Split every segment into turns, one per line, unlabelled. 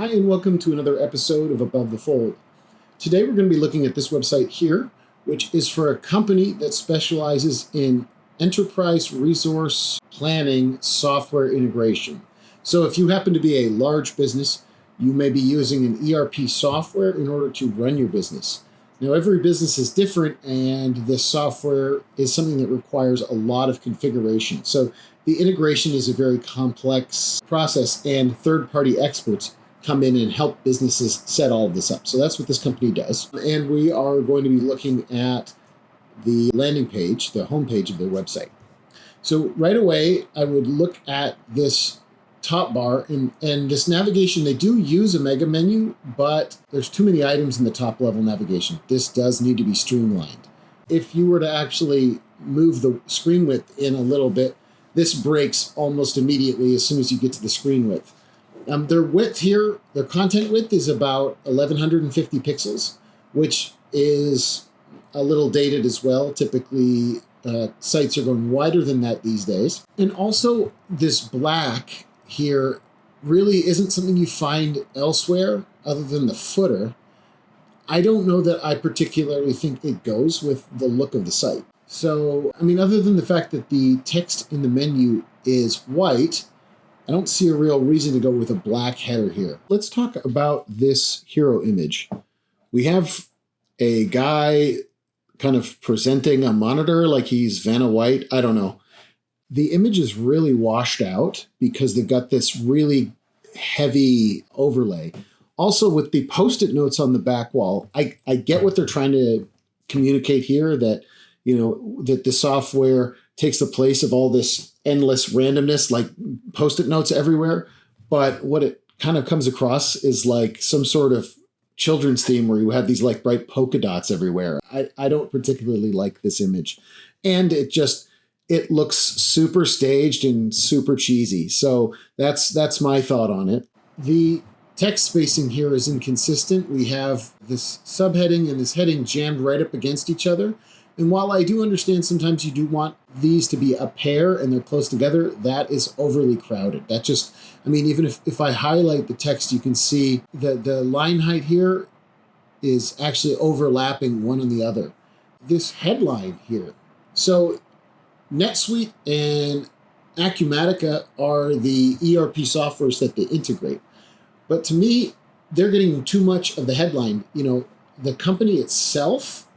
Hi, and welcome to another episode of Above the Fold. Today we're going to be looking at this website here, which is for a company that specializes in enterprise resource planning software integration. So if you happen to be a large business, you may be using an ERP software in order to run your business. Now, every business is different, and this software is something that requires a lot of configuration. So the integration is a very complex process, and third-party experts come in and help businesses set all of this up. So that's what this company does. And we are going to be looking at the landing page, the homepage of their website. So right away, I would look at this top bar and this navigation. They do use a mega menu, but there's too many items in the top level navigation. This does need to be streamlined. If you were to actually move the screen width in a little bit, this breaks almost immediately as soon as you get to the screen width. Their width here, their content width is about 1150 pixels, which is a little dated as well. Typically, sites are going wider than that these days. And also, this black here really isn't something you find elsewhere other than the footer. I don't know that I particularly think it goes with the look of the site. So, other than the fact that the text in the menu is white, I don't see a real reason to go with a black header here. Let's talk about this hero image. We have a guy kind of presenting a monitor like he's Vanna White. I don't know. The image is really washed out because they've got this really heavy overlay. Also, with the Post-it notes on the back wall, I get what they're trying to communicate here, that that the software takes the place of all this endless randomness, like Post-it notes everywhere. But what it kind of comes across is like some sort of children's theme where you have these like bright polka dots everywhere. I don't particularly like this image. And it looks super staged and super cheesy. So that's my thought on it. The text spacing here is inconsistent. We have this subheading and this heading jammed right up against each other. And while I do understand sometimes you do want these to be a pair and they're close together, that is overly crowded. That just, even if I highlight the text, you can see that the line height here is actually overlapping one on the other. This headline here. So NetSuite and Acumatica are the ERP softwares that they integrate. But to me, they're getting too much of the headline. The company itself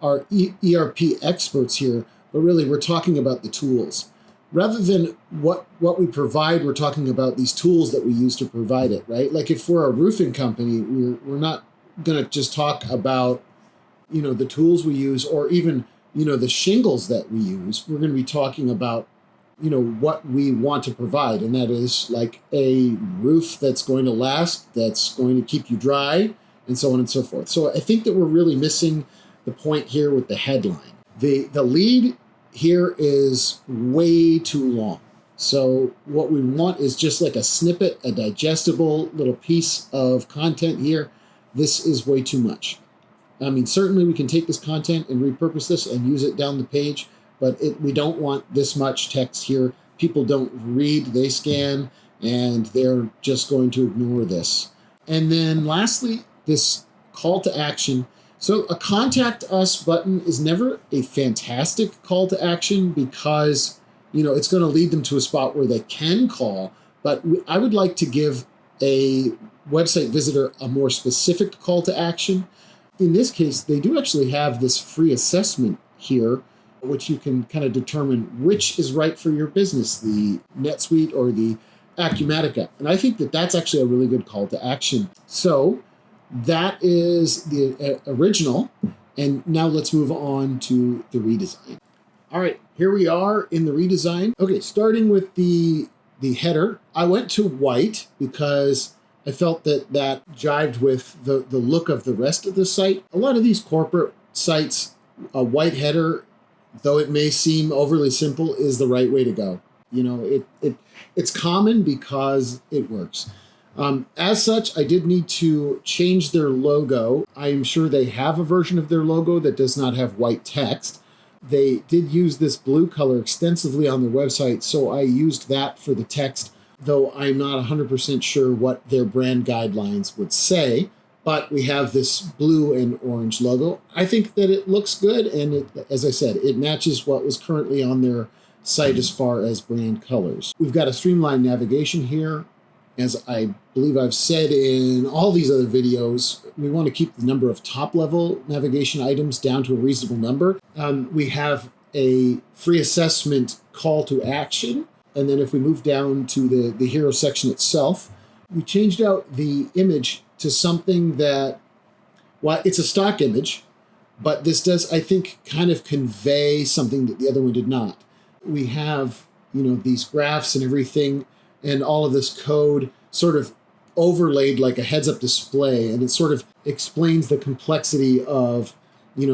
are ERP experts here, but really we're talking about the tools. Rather than what we provide, we're talking about these tools that we use to provide it, right? Like if we're a roofing company, we're not going to just talk about, the tools we use or even, the shingles that we use. We're going to be talking about, what we want to provide. And that is like a roof that's going to last, that's going to keep you dry, and so on and so forth. So I think that we're really missing the point here with the headline. The lead here is way too long. So what we want is just like a snippet, a digestible little piece of content here. This is way too much. Certainly we can take this content and repurpose this and use it down the page, but we don't want this much text here. People don't read, they scan, and they're just going to ignore this. And then lastly, this call to action. So a contact us button is never a fantastic call to action because, it's going to lead them to a spot where they can call. But I would like to give a website visitor a more specific call to action. In this case, they do actually have this free assessment here, which you can kind of determine which is right for your business, the NetSuite or the Acumatica. And I think that that's actually a really good call to action. So that is the original, and now let's move on to the redesign. All right, here we are in the redesign. Okay, starting with the header, I went to white because I felt that jived with the look of the rest of the site. A lot of these corporate sites, a white header, though it may seem overly simple, is the right way to go. It's common because it works. As such, I did need to change their logo. I am sure they have a version of their logo that does not have white text. They did use this blue color extensively on their website, so I used that for the text. though I'm not 100% sure what their brand guidelines would say. But we have this blue and orange logo. I think that it looks good, and as I said, it matches what was currently on their site as far as brand colors. We've got a streamlined navigation here. As I believe I've said in all these other videos, we want to keep the number of top-level navigation items down to a reasonable number. We have a free assessment call to action, and then if we move down to the hero section itself, we changed out the image to something that, well, it's a stock image, but this does, I think, kind of convey something that the other one did not. We have, these graphs and everything, and all of this code sort of overlaid like a heads-up display, and it sort of explains the complexity of,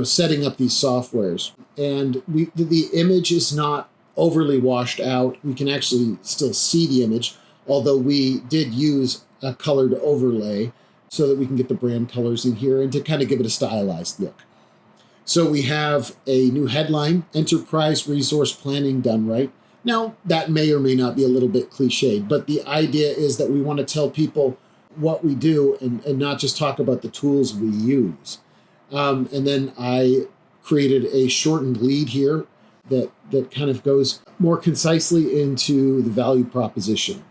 setting up these softwares. And the image is not overly washed out. We can actually still see the image, although we did use a colored overlay so that we can get the brand colors in here and to kind of give it a stylized look. So we have a new headline, Enterprise Resource Planning Done Right. Now, that may or may not be a little bit cliched, but the idea is that we want to tell people what we do and not just talk about the tools we use. And then I created a shortened lead here that kind of goes more concisely into the value proposition.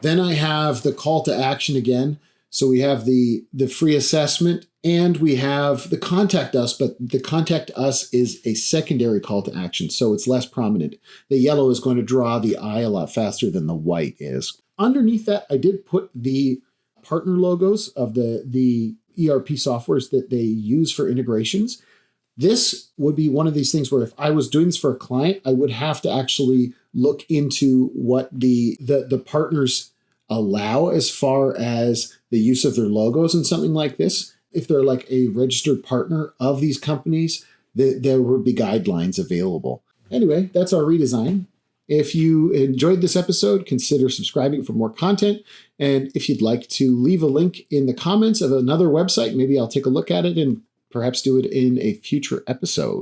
Then I have the call to action again. So we have the free assessment, and we have the contact us, but the contact us is a secondary call to action, so it's less prominent. The yellow is going to draw the eye a lot faster than the white is. Underneath that, I did put the partner logos of the ERP softwares that they use for integrations. This would be one of these things where if I was doing this for a client, I would have to actually look into what the partners allow as far as the use of their logos and something like this. If they're like a registered partner of these companies, there would be guidelines available. Anyway, that's our redesign. If you enjoyed this episode, consider subscribing for more content. And if you'd like to leave a link in the comments of another website, maybe I'll take a look at it and perhaps do it in a future episode.